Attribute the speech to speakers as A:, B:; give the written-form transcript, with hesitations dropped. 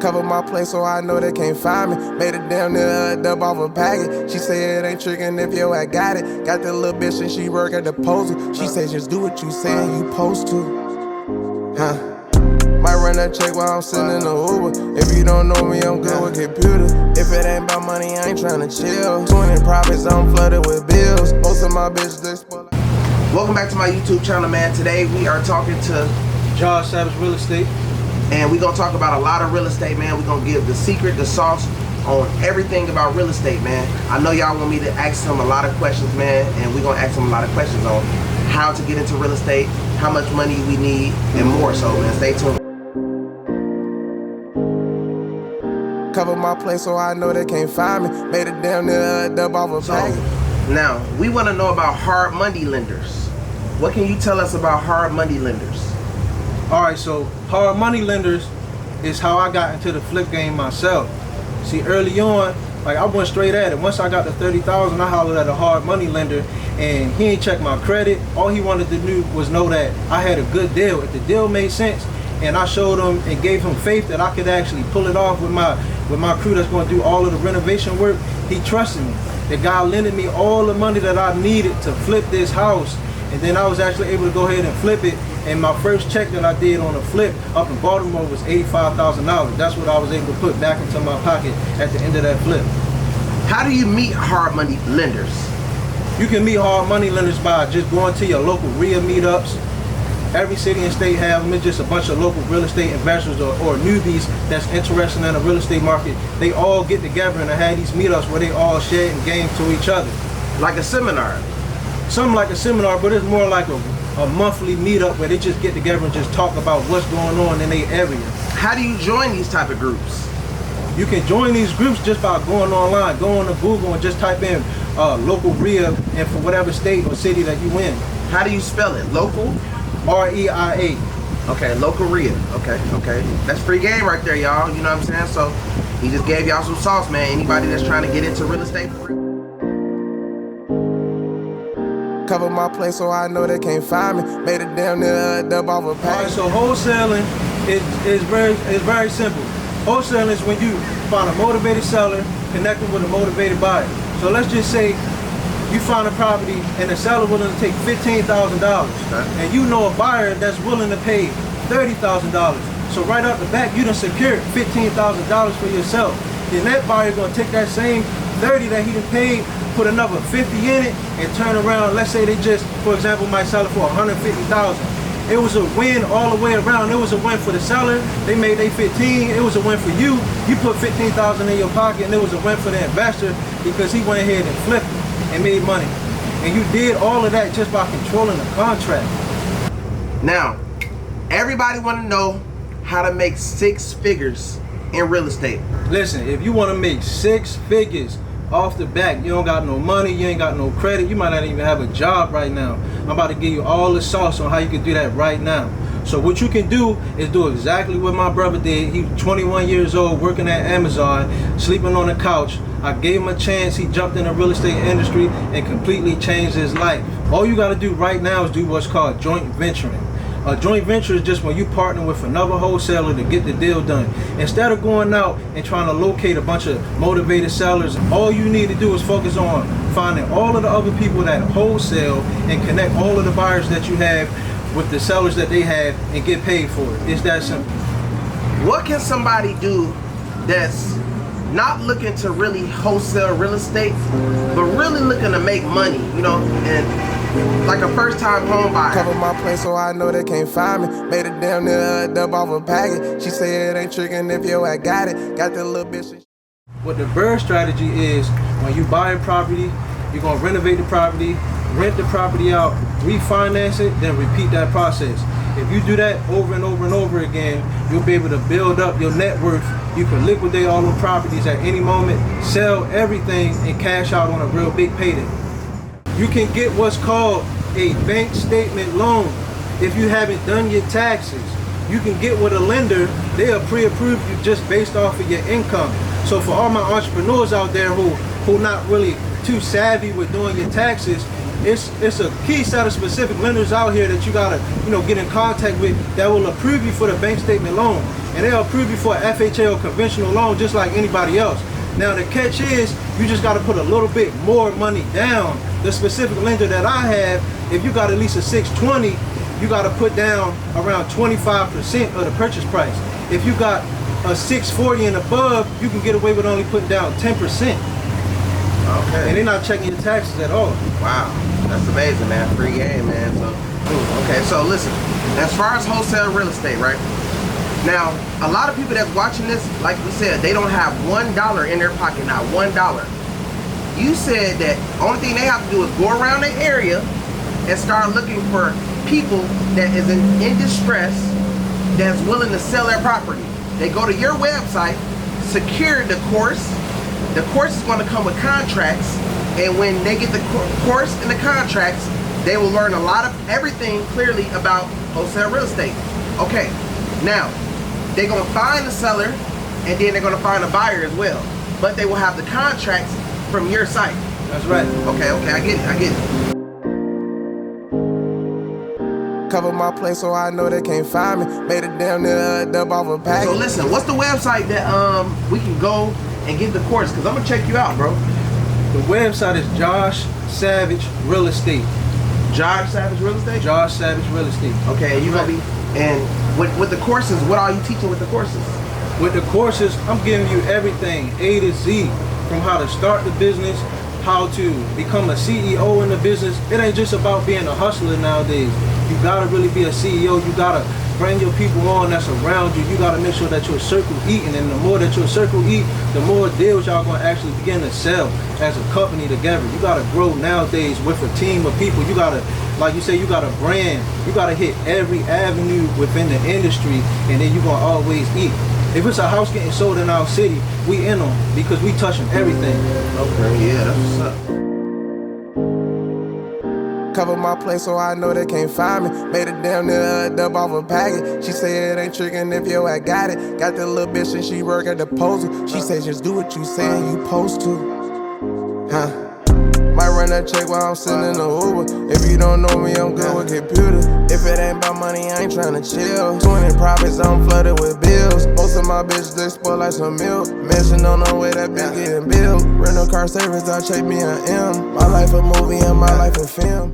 A: Cover my place so I know they can't find me. Made it damn near a dub off a packet. She say it ain't trickin' if yo I got it. Got the little bitch and she work at the postal. She say just do what you say and you supposed to. Might run that check while I'm sitting in the Uber. If you don't know me, I'm good with computers. If it ain't about money, I ain't tryna chill. Doing profits, I'm flooded with bills. Most of my bitches, they spoil. Welcome back to my YouTube channel, man. Today we are talking to
B: Joshsavagerealestate.
A: And we're gonna talk about a lot of real estate, man. We're gonna give the secret, the sauce on everything about real estate, man. I know y'all want me to ask him a lot of questions, man, and we're gonna ask him a lot of questions on how to get into real estate, how much money we need, and more. So, man, stay tuned. Cover my place so I know they can't find me. Made it damn near a dub off a packet. Now, we wanna know about hard money lenders. What can you tell us about hard money lenders?
B: Alright, so hard money lenders is how I got into the flip game myself. See, early on, like I went straight at it. Once I got to 30,000, I hollered at a hard money lender and he ain't checked my credit. All he wanted to do was know that I had a good deal. If the deal made sense and I showed him and gave him faith that I could actually pull it off with my crew that's going to do all of the renovation work, he trusted me. The guy lended me all the money that I needed to flip this house, and then I was actually able to go ahead and flip it. And my first check that I did on a flip up in Baltimore was $85,000. That's what I was able to put back into my pocket at the end of that flip.
A: How do you meet hard money lenders?
B: You can meet hard money lenders by just going to your local RRRR meetups. Every city and state have them. It's just a bunch of local real estate investors or newbies that's interested in the real estate market. They all get together and have these meetups where they all share and game to each other.
A: Like a seminar?
B: Something like a seminar, but it's more like a monthly meetup where they just get together and just talk about what's going on in their area.
A: How do you join these type of groups?
B: You can join these groups just by going online, going to Google and just type in local RRRR and for whatever state or city that you in.
A: How do you spell it? Local?
B: R-E-I-A.
A: Okay, local RRRR. Okay. That's free game right there, y'all. You know what I'm saying? So he just gave y'all some sauce, man. Anybody that's trying to get into real estate for real. Cover my place so I know they can't find me. Made it damn near a dub off a packet.
B: Alright, so wholesaling is very simple. Wholesaling is when you find a motivated seller connecting with a motivated buyer. So let's just say you find a property and the seller willing to take $15,000, and you know a buyer that's willing to pay $30,000. So right out the back, you done secured $15,000 for yourself. Then that buyer gonna take that same 30 that he done paid, put another 50 in it, and turn around. Let's say they just, for example, might sell it for $150,000. It was a win all the way around. It was a win for the seller. They made their 15. It was a win for you. You put 15,000 in your pocket, and it was a win for the investor because he went ahead and flipped it and made money. And you did all of that just by controlling the contract.
A: Now, everybody want to know how to make 6 figures in real estate.
B: Listen, if you want to make 6 figures off the back, you don't got no money, you ain't got no credit, you might not even have a job right now. I'm about to give you all the sauce on how you can do that right now. So what you can do is do exactly what my brother did. He was 21 years old, working at Amazon, sleeping on the couch. I gave him a chance. He jumped in the real estate industry and completely changed his life. All you got to do right now is do what's called joint venturing. A joint venture is just when you partner with another wholesaler to get the deal done. Instead of going out and trying to locate a bunch of motivated sellers, all you need to do is focus on finding all of the other people that wholesale and connect all of the buyers that you have with the sellers that they have and get paid for it. It's that simple.
A: What can somebody do that's not looking to really wholesale real estate, but really looking to make money, you know, and like a first-time home buyer? Cover my place so I know they can't find me. Made it damn near a dub off a packet. She say it ain't tricking if yo I got it. Got that little bitch.
B: What the BRRRR strategy is, when you buy a property, you're gonna renovate the property, rent the property out, refinance it, then repeat that process. If you do that over and over and over again, you'll be able to build up your net worth. You can liquidate all the properties at any moment, sell everything, and cash out on a real big payday. You can get what's called a bank statement loan if you haven't done your taxes. You can get with a lender, they'll pre-approve you just based off of your income. So for all my entrepreneurs out there who not really too savvy with doing your taxes, it's a key set of specific lenders out here that you gotta, get in contact with that will approve you for the bank statement loan, and they'll approve you for an FHA or conventional loan just like anybody else. Now the catch is you just gotta put a little bit more money down. The specific lender that I have, if you got at least a 620, you gotta put down around 25% of the purchase price. If you got a 640 and above, you can get away with only putting down 10%.
C: Okay.
B: And they're not checking your taxes at all.
C: Wow, that's amazing, man. Free game, man. So, okay, so listen, as far as wholesale real estate, right? Now, a lot of people that's watching this, like we said, they don't have $1 in their pocket, not $1. You said that only thing they have to do is go around the area and start looking for people that is in distress, that's willing to sell their property. They go to your website, secure the course. The course is going to come with contracts, and when they get the course and the contracts, they will learn a lot of everything clearly about wholesale real estate. Okay, now they're going to find the seller, and then they're going to find a buyer as well. But they will have the contracts from your site.
B: That's right.
C: Okay, I get it.
A: Cover my place so I know they can't find me. Made it damn near dub off a package.
C: So listen, what's the website that we can go and get the course? Because I'm going to check you out, bro.
B: The website is Josh Savage Real Estate.
C: Josh Savage Real Estate?
B: Josh Savage Real Estate.
C: Okay, and you gonna be, and with the courses, what are you teaching with the courses?
B: With the courses, I'm giving you everything A to Z, from how to start the business, how to become a CEO in the business. It ain't just about being a hustler nowadays. You gotta really be a CEO. You gotta bring your people on that's around you. You gotta make sure that your circle eating, and the more that your circle eat, the more deals y'all gonna actually begin to sell as a company together. You gotta grow nowadays with a team of people. You gotta, like you say, you gotta brand. You gotta hit every avenue within the industry, and then you gonna always eat. If it's a house getting sold in our city, we in them because we touching everything.
C: Okay, yeah, that's what's up.
A: Cover my place so I know they can't find me. Made it damn near dub off a package. She said it ain't tricking if yo I got it. Got that little bitch and she work at the postal. She said just do what you say you supposed to. Huh? Might run that check while I'm sitting in the Uber. If you don't know me, I'm good with computers. If it ain't about money, I ain't tryna chill. 20 profits, I'm flooded with bills. Most of my bitches, they spoil like some milk. Mansion on the way, that bitch getting built. Rental car service, I check me an M. My life a movie and my life a film.